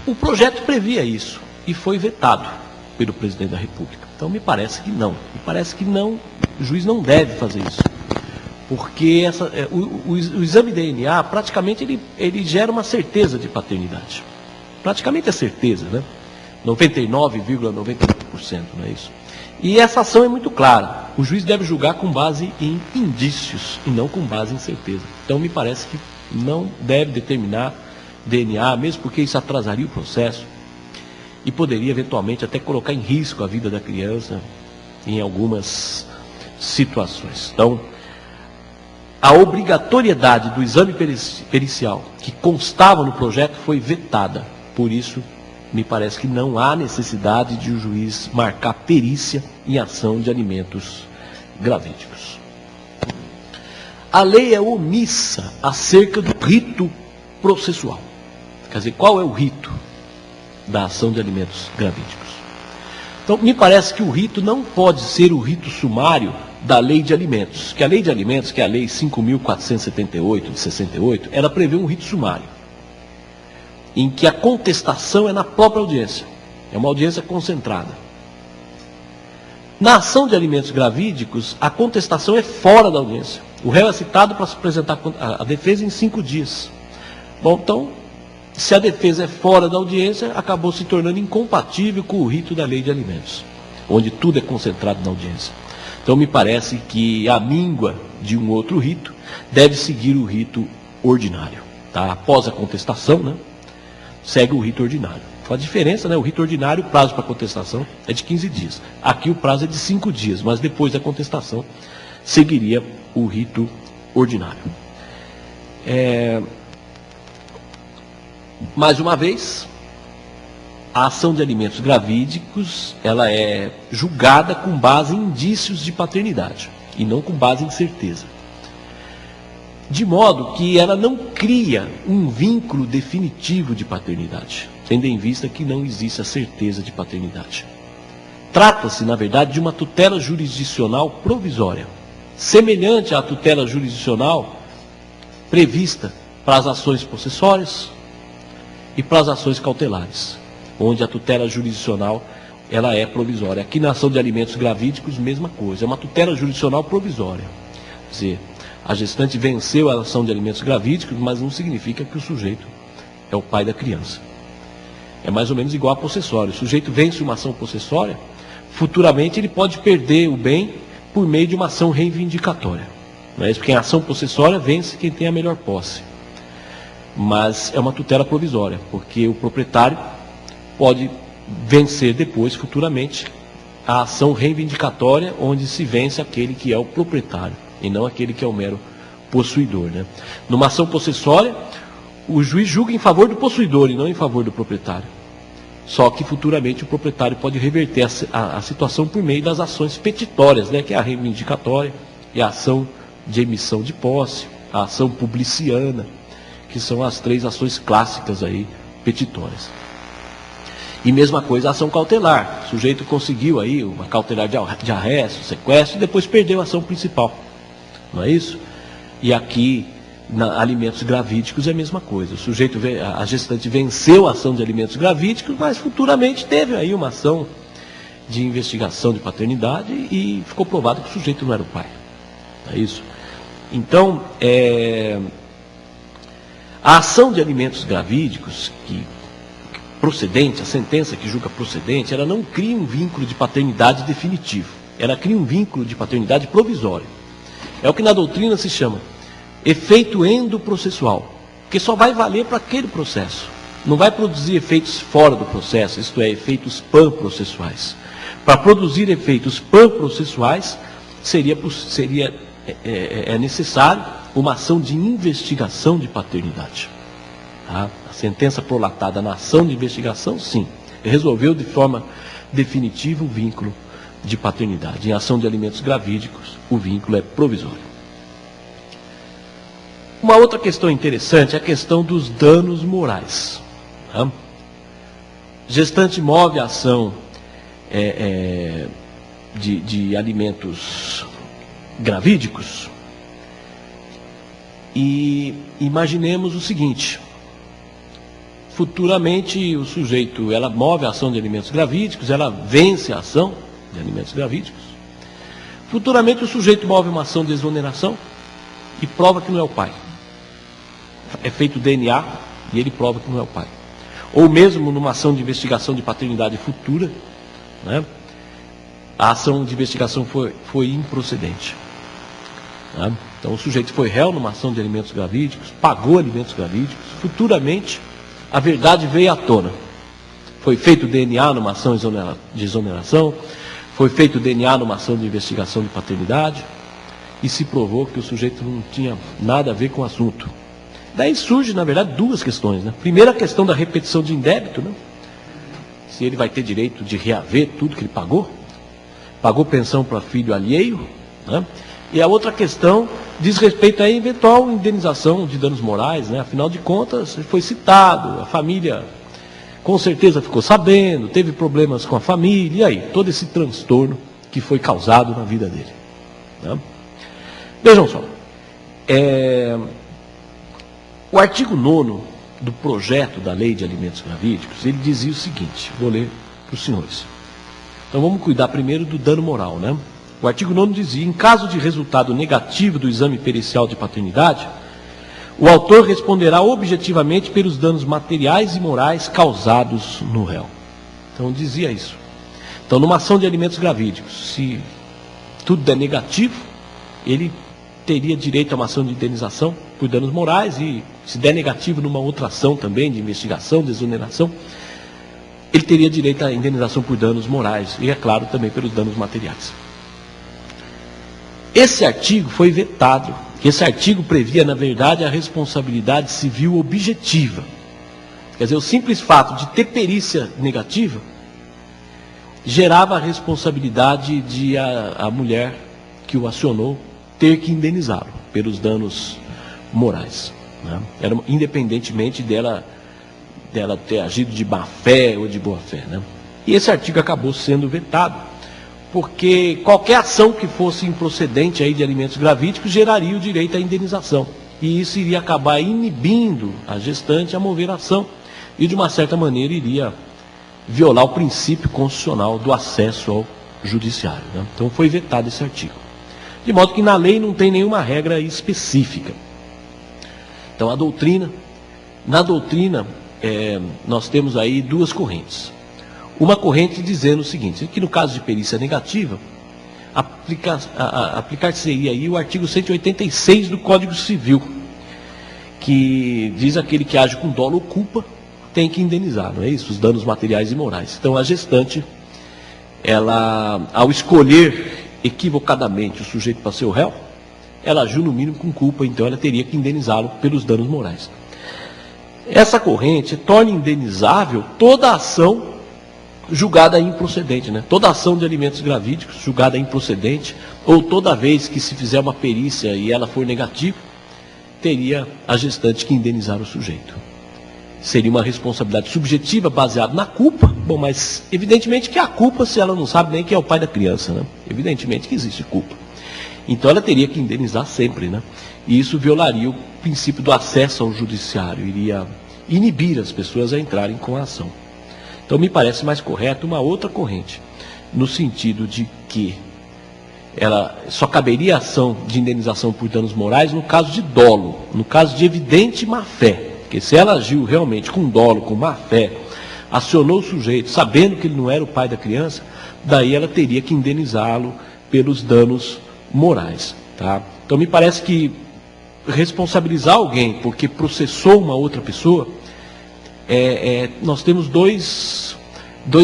O projeto previa isso e foi vetado pelo presidente da República. Então me parece que não. Me parece que não, o juiz não deve fazer isso. Porque o exame DNA, praticamente, ele gera uma certeza de paternidade. Praticamente é certeza, né? 99,99%, não é isso? E essa ação é muito clara. O juiz deve julgar com base em indícios e não com base em certeza. Então me parece que não deve determinar DNA, mesmo porque isso atrasaria o processo e poderia eventualmente até colocar em risco a vida da criança em algumas situações. Então, a obrigatoriedade do exame pericial que constava no projeto foi vetada. Por isso, me parece que não há necessidade de o juiz marcar perícia em ação de alimentos gravídicos. A lei é omissa acerca do rito processual. Quer dizer, qual é o rito da ação de alimentos gravídicos? Então, me parece que o rito não pode ser o rito sumário da lei de alimentos. Que a lei de alimentos, que é a lei 5.478 de 68, ela prevê um rito sumário, em que a contestação é na própria audiência. É uma audiência concentrada. Na ação de alimentos gravídicos, a contestação é fora da audiência. O réu é citado para se apresentar a defesa em 5 dias. Bom, então, se a defesa é fora da audiência, acabou se tornando incompatível com o rito da lei de alimentos, onde tudo é concentrado na audiência. Então, me parece que a míngua de um outro rito deve seguir o rito ordinário. Tá? Após a contestação, né, segue o rito ordinário. Com a diferença, né, o rito ordinário, o prazo para contestação é de 15 dias. Aqui o prazo é de 5 dias, mas depois da contestação seguiria o rito ordinário. Mais uma vez, a ação de alimentos gravídicos, ela é julgada com base em indícios de paternidade e não com base em certeza. De modo que ela não cria um vínculo definitivo de paternidade, tendo em vista que não existe a certeza de paternidade. Trata-se, na verdade, de uma tutela jurisdicional provisória, semelhante à tutela jurisdicional prevista para as ações possessórias e para as ações cautelares, onde a tutela jurisdicional ela é provisória. Aqui na ação de alimentos gravídicos, mesma coisa, é uma tutela jurisdicional provisória. Quer dizer, a gestante venceu a ação de alimentos gravídicos, mas não significa que o sujeito é o pai da criança. É mais ou menos igual a possessório. O sujeito vence uma ação possessória, futuramente ele pode perder o bem por meio de uma ação reivindicatória. Não é isso? Porque em ação possessória vence quem tem a melhor posse. Mas é uma tutela provisória, porque o proprietário pode vencer depois, futuramente, a ação reivindicatória, onde se vence aquele que é o proprietário, e não aquele que é o mero possuidor, né? Numa ação possessória, o juiz julga em favor do possuidor e não em favor do proprietário. Só que futuramente o proprietário pode reverter a situação por meio das ações petitórias, né? Que é a reivindicatória e a ação de emissão de posse, a ação publiciana, que são as 3 ações clássicas aí, petitórias. E mesma coisa a ação cautelar. O sujeito conseguiu aí uma cautelar de arresto, sequestro, e depois perdeu a ação principal. Não é isso? E aqui, alimentos gravídicos é a mesma coisa. O sujeito, a gestante venceu a ação de alimentos gravídicos, mas futuramente teve aí uma ação de investigação de paternidade e ficou provado que o sujeito não era o pai. Não é isso? Então, a ação de alimentos gravídicos, procedente, a sentença que julga procedente, ela não cria um vínculo de paternidade definitivo. Ela cria um vínculo de paternidade provisório. É o que na doutrina se chama efeito endoprocessual, que só vai valer para aquele processo. Não vai produzir efeitos fora do processo, isto é, efeitos panprocessuais. Para produzir efeitos panprocessuais, é necessário uma ação de investigação de paternidade. Tá? A sentença prolatada na ação de investigação, sim, resolveu de forma definitiva o vínculo de paternidade. Em ação de alimentos gravídicos, o vínculo é provisório. Uma outra questão interessante é a questão dos danos morais. Tá? Gestante move a ação de alimentos gravídicos e imaginemos o seguinte: futuramente o sujeito, ela move a ação de alimentos gravídicos, ela vence a ação de alimentos gravídicos. Futuramente o sujeito move uma ação de exoneração e prova que não é o pai. É feito DNA e ele prova que não é o pai. Ou mesmo numa ação de investigação de paternidade futura, né, a ação de investigação foi improcedente. Né? Então o sujeito foi réu numa ação de alimentos gravídicos, pagou alimentos gravídicos, futuramente a verdade veio à tona. Foi feito DNA numa ação de exoneração, foi feito DNA numa ação de investigação de paternidade, e se provou que o sujeito não tinha nada a ver com o assunto. Daí surge, na verdade, 2 questões. Né? Primeiro, a questão da repetição de indébito, né? Se ele vai ter direito de reaver tudo que ele pagou. Pagou pensão para filho alheio. Né? E a outra questão diz respeito à eventual indenização de danos morais. Né? Afinal de contas, foi citado, a família com certeza ficou sabendo, teve problemas com a família, e aí, todo esse transtorno que foi causado na vida dele. Né? Vejam só. O artigo 9º do projeto da Lei de Alimentos Gravídicos, ele dizia o seguinte, vou ler para os senhores. Então vamos cuidar primeiro do dano moral, né? O artigo 9º dizia, em caso de resultado negativo do exame pericial de paternidade, o autor responderá objetivamente pelos danos materiais e morais causados no réu. Então dizia isso. Então numa ação de alimentos gravídicos, se tudo der negativo, ele teria direito a uma ação de indenização por danos morais, e se der negativo numa outra ação também de investigação, de exoneração, ele teria direito à indenização por danos morais e, é claro, também pelos danos materiais. Esse artigo foi vetado. Esse artigo previa, na verdade, a responsabilidade civil objetiva. Quer dizer, o simples fato de ter perícia negativa gerava a responsabilidade de a mulher que o acionou ter que indenizá-lo pelos danos morais. Né? Era, independentemente dela ter agido de má fé ou de boa fé. Né? E esse artigo acabou sendo vetado, porque qualquer ação que fosse improcedente aí de alimentos gravídicos geraria o direito à indenização. E isso iria acabar inibindo a gestante a mover a ação. E de uma certa maneira iria violar o princípio constitucional do acesso ao judiciário. Né? Então foi vetado esse artigo. De modo que na lei não tem nenhuma regra específica. Então na doutrina, nós temos aí duas correntes. Uma corrente dizendo o seguinte, que no caso de perícia negativa, aplicar-se-ia aí o artigo 186 do Código Civil, que diz aquele que age com dolo ou culpa tem que indenizar, não é isso? Os danos materiais e morais. Então a gestante, ela, ao escolher equivocadamente o sujeito para ser o réu, ela agiu no mínimo com culpa, então ela teria que indenizá-lo pelos danos morais. Essa corrente torna indenizável toda ação julgada improcedente, né? Toda ação de alimentos gravídicos julgada improcedente, ou toda vez que se fizer uma perícia e ela for negativa, teria a gestante que indenizar o sujeito. Seria uma responsabilidade subjetiva baseada na culpa. Bom, mas evidentemente que a culpa, se ela não sabe nem quem é o pai da criança, né? Evidentemente que existe culpa. Então ela teria que indenizar sempre, né? E isso violaria o princípio do acesso ao judiciário, iria inibir as pessoas a entrarem com a ação. Então me parece mais correto uma outra corrente, no sentido de que ela só caberia a ação de indenização por danos morais no caso de dolo, no caso de evidente má-fé. Porque se ela agiu realmente com dolo, com má-fé, acionou o sujeito sabendo que ele não era o pai da criança, daí ela teria que indenizá-lo pelos danos morais. Tá? Então me parece que responsabilizar alguém porque processou uma outra pessoa, nós temos dois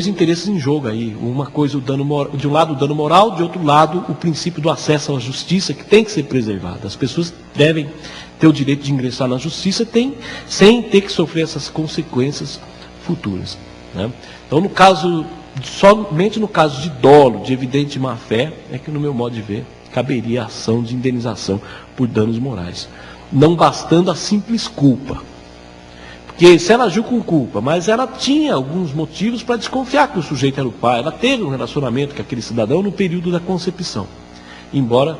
interesses em jogo aí. Uma coisa, de um lado o dano moral, de outro lado o princípio do acesso à justiça, que tem que ser preservado. As pessoas devem ter o direito de ingressar na justiça sem ter que sofrer essas consequências futuras, né? Então, somente no caso de dolo, de evidente má-fé, é que, no meu modo de ver, caberia a ação de indenização por danos morais, não bastando a simples culpa. Porque se ela agiu com culpa, mas ela tinha alguns motivos para desconfiar que o sujeito era o pai, ela teve um relacionamento com aquele cidadão no período da concepção, embora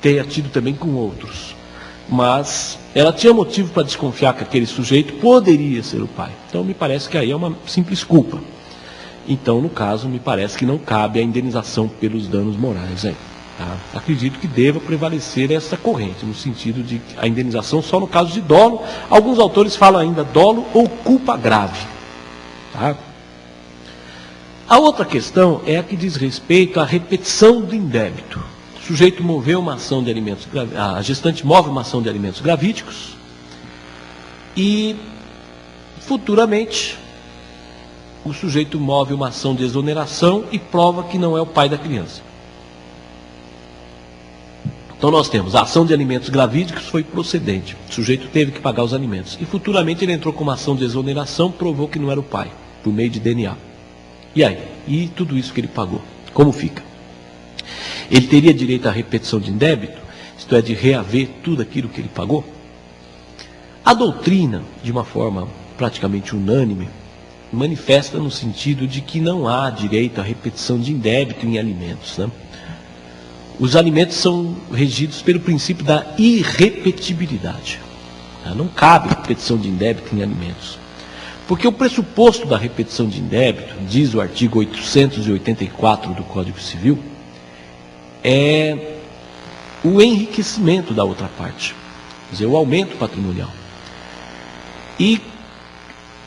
tenha tido também com outros, mas ela tinha motivo para desconfiar que aquele sujeito poderia ser o pai. Então me parece que aí é uma simples culpa. Então, no caso, me parece que não cabe a indenização pelos danos morais aí. Tá? Acredito que deva prevalecer essa corrente, no sentido de a indenização só no caso de dolo. Alguns autores falam ainda dolo ou culpa grave. Tá? A outra questão é a que diz respeito à repetição do indébito. O sujeito moveu uma ação de alimentos, a gestante move uma ação de alimentos gravídicos e futuramente o sujeito move uma ação de exoneração e prova que não é o pai da criança. Então nós temos a ação de alimentos gravídicos foi procedente, o sujeito teve que pagar os alimentos. E futuramente ele entrou com uma ação de exoneração, provou que não era o pai, por meio de DNA. E aí? E tudo isso que ele pagou, como fica? Ele teria direito à repetição de indébito, isto é, de reaver tudo aquilo que ele pagou? A doutrina, de uma forma praticamente unânime, manifesta no sentido de que não há direito à repetição de indébito em alimentos, né? Os alimentos são regidos pelo princípio da irrepetibilidade. Não cabe repetição de indébito em alimentos. Porque o pressuposto da repetição de indébito, diz o artigo 884 do Código Civil, é o enriquecimento da outra parte, quer dizer, o aumento patrimonial. E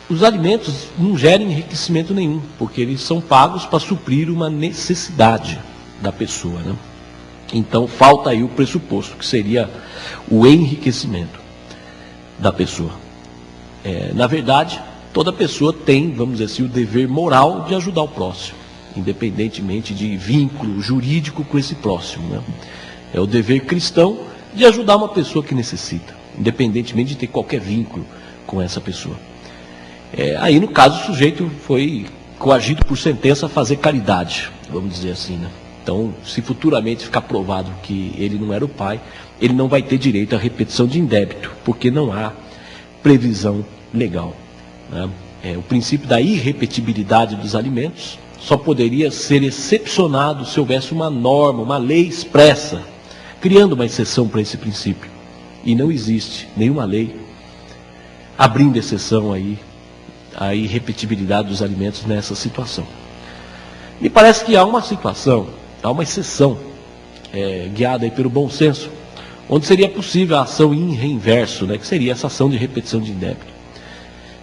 os alimentos não gerem enriquecimento nenhum, porque eles são pagos para suprir uma necessidade da pessoa, né? Então falta aí o pressuposto, que seria o enriquecimento da pessoa. Na verdade, toda pessoa tem, vamos dizer assim, o dever moral de ajudar o próximo, independentemente de vínculo jurídico com esse próximo, né? É o dever cristão de ajudar uma pessoa que necessita, independentemente de ter qualquer vínculo com essa pessoa. Aí, no caso, o sujeito foi coagido por sentença a fazer caridade, vamos dizer assim, né? Então, se futuramente ficar provado que ele não era o pai, ele não vai ter direito à repetição de indébito, porque não há previsão legal, né? O princípio da irrepetibilidade dos alimentos só poderia ser excepcionado se houvesse uma norma, uma lei expressa, criando uma exceção para esse princípio. E não existe nenhuma lei abrindo exceção aí à irrepetibilidade dos alimentos nessa situação. Me parece que há uma situação, há uma exceção guiada aí pelo bom senso, onde seria possível a ação em reinverso, né, que seria essa ação de repetição de indébito.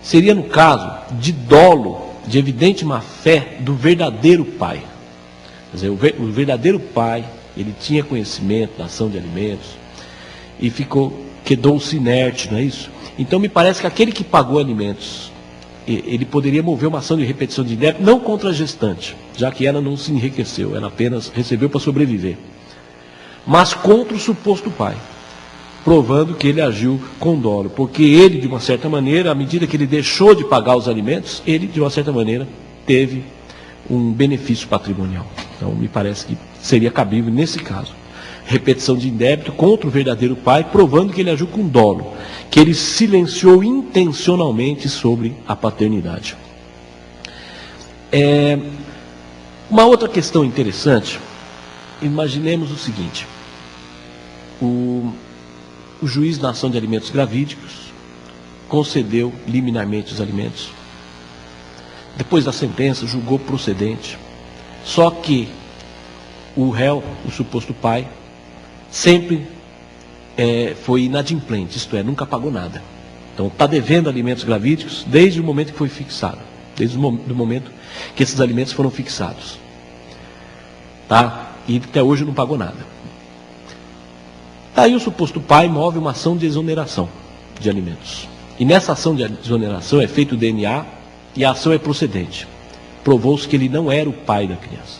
Seria no caso de dolo, de evidente má-fé do verdadeiro pai. Quer dizer, o verdadeiro pai, ele tinha conhecimento da ação de alimentos e quedou-se inerte, não é isso? Então me parece que aquele que pagou alimentos, ele poderia mover uma ação de repetição de débito, não contra a gestante, já que ela não se enriqueceu, ela apenas recebeu para sobreviver, mas contra o suposto pai, provando que ele agiu com dolo, porque ele, de uma certa maneira, à medida que ele deixou de pagar os alimentos, ele, de uma certa maneira, teve um benefício patrimonial. Então, me parece que seria cabível nesse caso. Repetição de indébito contra o verdadeiro pai, provando que ele agiu com dolo, que ele silenciou intencionalmente sobre a paternidade. Uma outra questão interessante, imaginemos o seguinte: o juiz na ação de alimentos gravídicos concedeu liminarmente os alimentos. Depois da sentença, julgou procedente. Só que o réu, o suposto pai, sempre foi inadimplente, isto é, nunca pagou nada. Então está devendo alimentos gravídicos desde o momento que foi fixado, desde o momento que esses alimentos foram fixados. Tá? E até hoje não pagou nada. Daí o suposto pai move uma ação de exoneração de alimentos. E nessa ação de exoneração é feito o DNA e a ação é procedente. Provou-se que ele não era o pai da criança.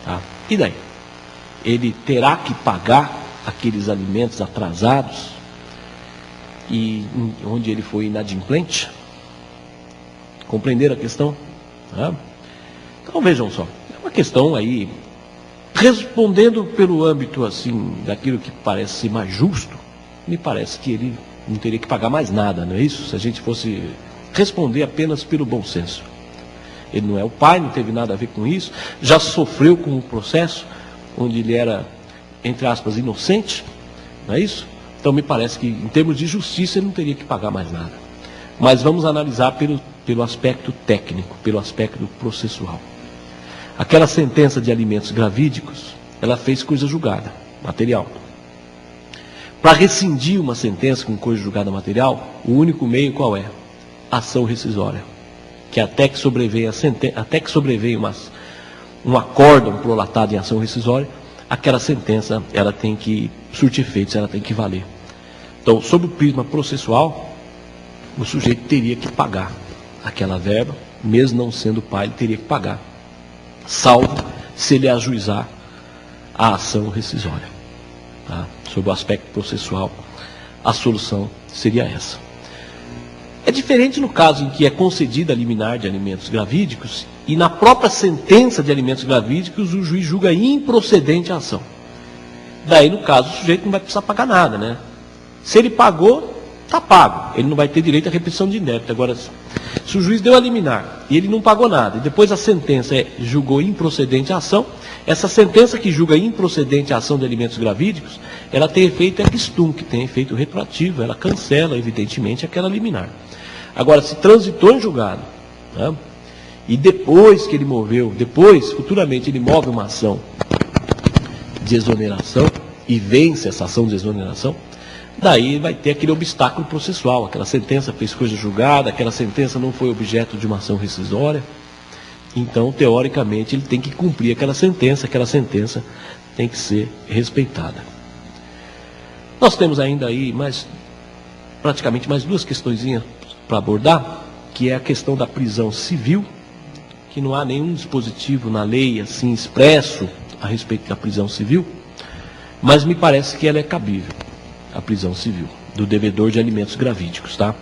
Tá? E daí? Ele terá que pagar aqueles alimentos atrasados e onde ele foi inadimplente? Compreenderam a questão? Tá? Então vejam só, é uma questão aí, respondendo pelo âmbito assim, daquilo que parece ser mais justo, me parece que ele não teria que pagar mais nada, não é isso? Se a gente fosse responder apenas pelo bom senso. Ele não é o pai, não teve nada a ver com isso, já sofreu com o processo, onde ele era, entre aspas, inocente, não é isso? Então me parece que, em termos de justiça, ele não teria que pagar mais nada. Mas vamos analisar pelo aspecto técnico, pelo aspecto processual. Aquela sentença de alimentos gravídicos, ela fez coisa julgada, material. Para rescindir uma sentença com coisa julgada material, o único meio qual é? Ação rescisória. Que até que sobreveia um acórdão prolatado em ação rescisória, aquela sentença ela tem que surtir efeitos, ela tem que valer. Então, sob o prisma processual, o sujeito teria que pagar aquela verba, mesmo não sendo pai, ele teria que pagar, salvo se ele ajuizar a ação rescisória. Tá? Sob o aspecto processual, a solução seria essa. É diferente no caso em que é concedida a liminar de alimentos gravídicos e na própria sentença de alimentos gravídicos o juiz julga improcedente a ação. Daí, no caso, o sujeito não vai precisar pagar nada, né? Se ele pagou, está pago. Ele não vai ter direito à repetição de indébito. Agora, se o juiz deu a liminar e ele não pagou nada, e depois a sentença julgou improcedente a ação, essa sentença que julga improcedente a ação de alimentos gravídicos, ela tem efeito ex tunc, tem efeito retroativo, ela cancela, evidentemente, aquela liminar. Agora, se transitou em julgado, né, e depois que ele moveu, futuramente ele move uma ação de exoneração e vence essa ação de exoneração, daí vai ter aquele obstáculo processual, aquela sentença fez coisa julgada, aquela sentença não foi objeto de uma ação rescisória, então, teoricamente, ele tem que cumprir aquela sentença tem que ser respeitada. Nós temos ainda aí praticamente mais duas questõezinhas para abordar, que é a questão da prisão civil, que não há nenhum dispositivo na lei assim expresso a respeito da prisão civil, mas me parece que ela é cabível, a prisão civil, do devedor de alimentos gravídicos, tá?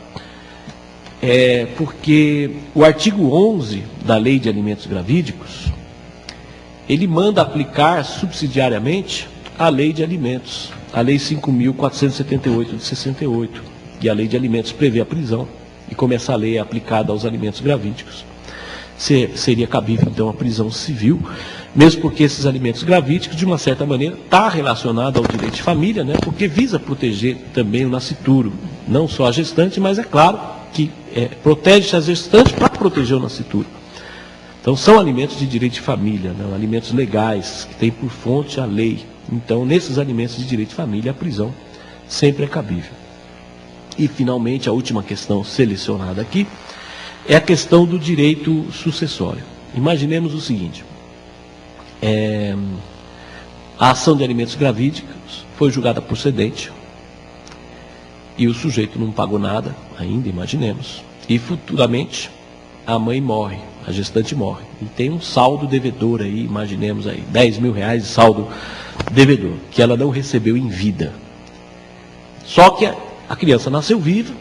Porque o artigo 11 da Lei de Alimentos Gravídicos, ele manda aplicar subsidiariamente a Lei de Alimentos, a Lei 5.478 de 68, e a Lei de Alimentos prevê a prisão, e como essa lei é aplicada aos alimentos gravídicos, seria cabível então a prisão civil, mesmo porque esses alimentos gravídicos, de uma certa maneira, está relacionado ao direito de família, né, porque visa proteger também o nascituro, não só a gestante, mas é claro que protege a gestante para proteger o nascituro. Então são alimentos de direito de família, né, alimentos legais, que tem por fonte a lei Então, nesses alimentos de direito de família, a prisão sempre é cabível. E, finalmente, a última questão selecionada aqui é a questão do direito sucessório. Imaginemos o seguinte: a ação de alimentos gravídicos foi julgada procedente e o sujeito não pagou nada ainda, imaginemos, e futuramente a mãe morre, a gestante morre, e tem um saldo devedor aí, imaginemos aí, R$10.000 de saldo devedor, que ela não recebeu em vida. Só que a criança nasceu viva,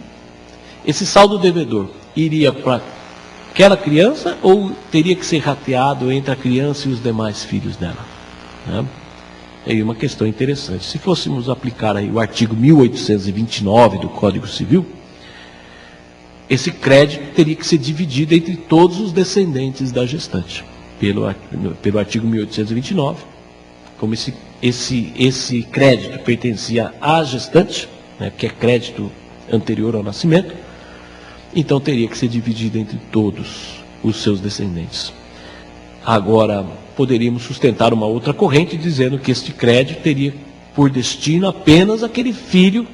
esse saldo devedor iria para aquela criança ou teria que ser rateado entre a criança e os demais filhos dela? Né? É aí uma questão interessante. Se fôssemos aplicar aí o artigo 1829 do Código Civil, esse crédito teria que ser dividido entre todos os descendentes da gestante, pelo artigo 1829, como esse crédito pertencia à gestante, né, que é crédito anterior ao nascimento, então teria que ser dividido entre todos os seus descendentes. Agora, poderíamos sustentar uma outra corrente dizendo que este crédito teria por destino apenas aquele filho,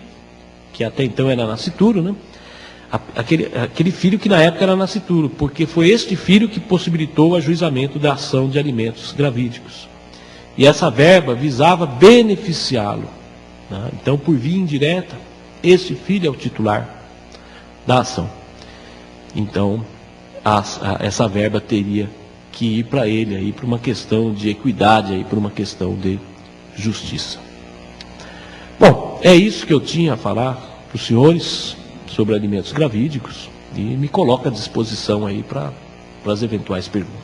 que até então era nascituro, né? Aquele filho que na época era nascituro, porque foi este filho que possibilitou o ajuizamento da ação de alimentos gravídicos. E essa verba visava beneficiá-lo, né? Então, por via indireta, este filho é o titular da ação. Então, essa verba teria que ir para ele, aí, para uma questão de equidade, aí, para uma questão de justiça. Bom, é isso que eu tinha a falar para os senhores sobre alimentos gravídicos e me coloco à disposição aí para as eventuais perguntas.